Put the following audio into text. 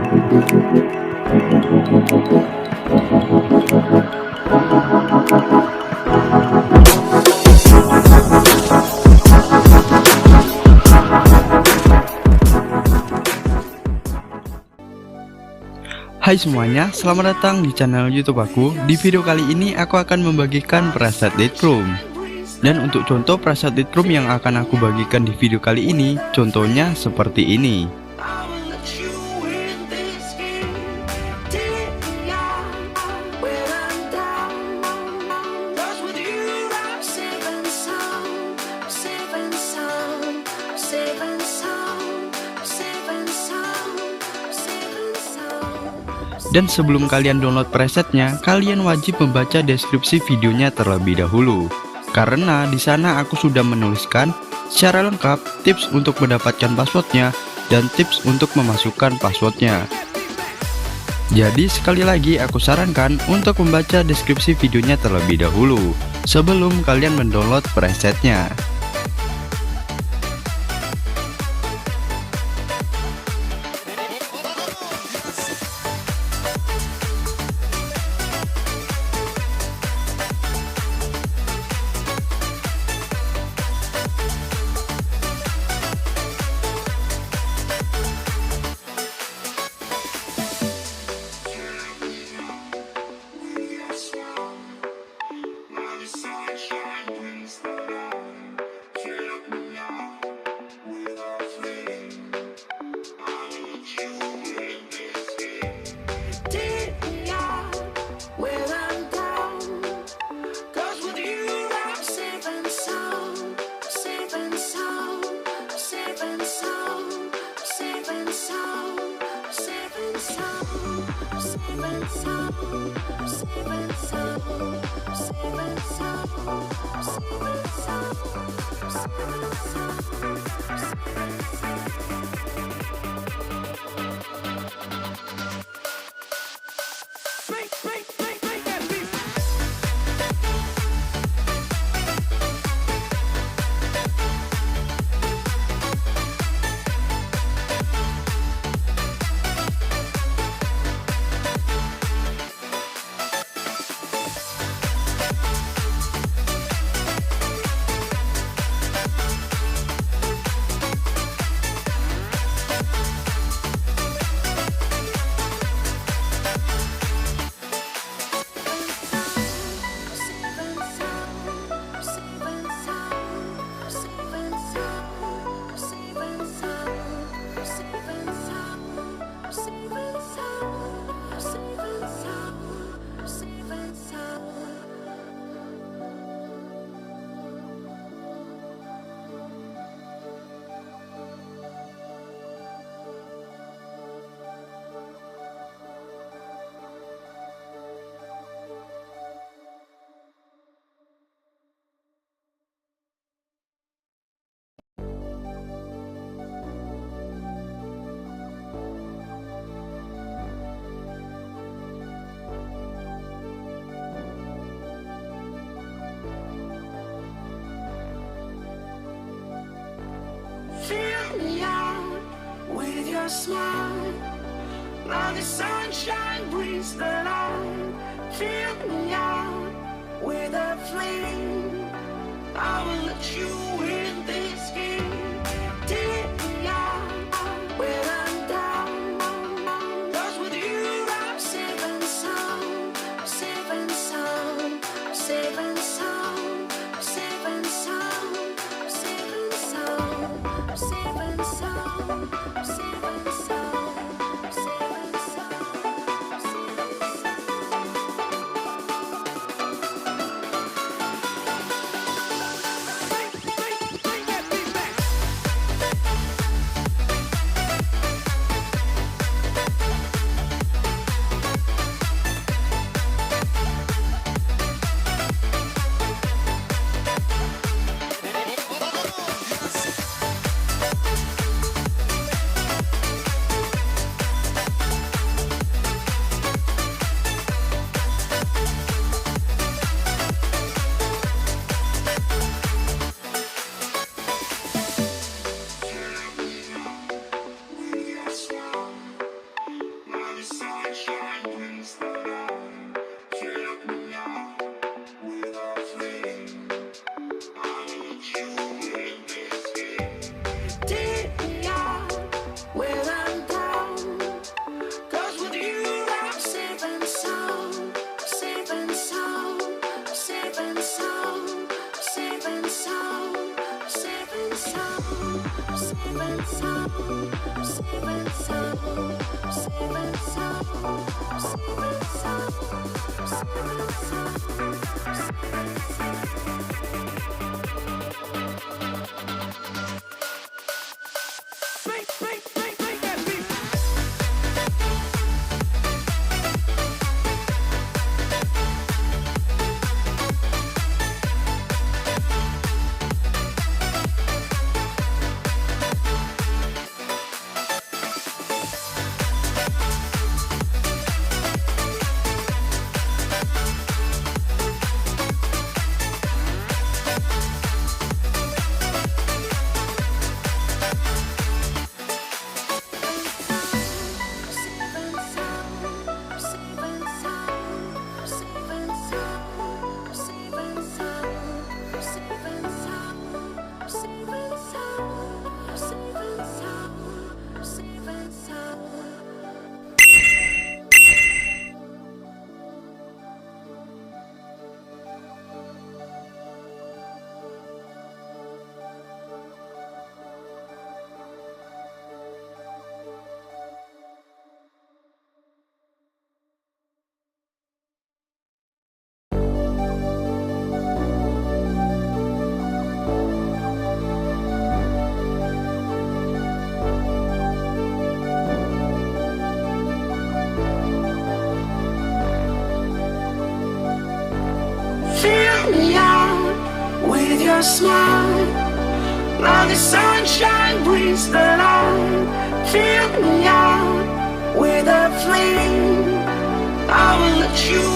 Hai semuanya, selamat datang di channel YouTube aku. Di video kali ini aku akan membagikan preset Lightroom. Dan untuk contoh preset Lightroom yang akan aku bagikan di video kali ini, contohnya seperti ini. Dan sebelum kalian download presetnya, kalian wajib membaca deskripsi videonya terlebih dahulu. Karena di sana aku sudah menuliskan secara lengkap tips untuk mendapatkan passwordnya dan tips untuk memasukkan passwordnya. Jadi sekali lagi aku sarankan untuk membaca deskripsi videonya terlebih dahulu sebelum kalian mendownload presetnya. Smile, now the sunshine brings the light. Fill me out with a flame. I will let you in this game. Take me out when I'm down. 'Cause with you I'm safe and sound, safe and sound, safe and sound, safe and sound, safe and sound, safe and sound, safe and sound. your smile. Now the sunshine brings the light. Fill me out with a flame. I will let you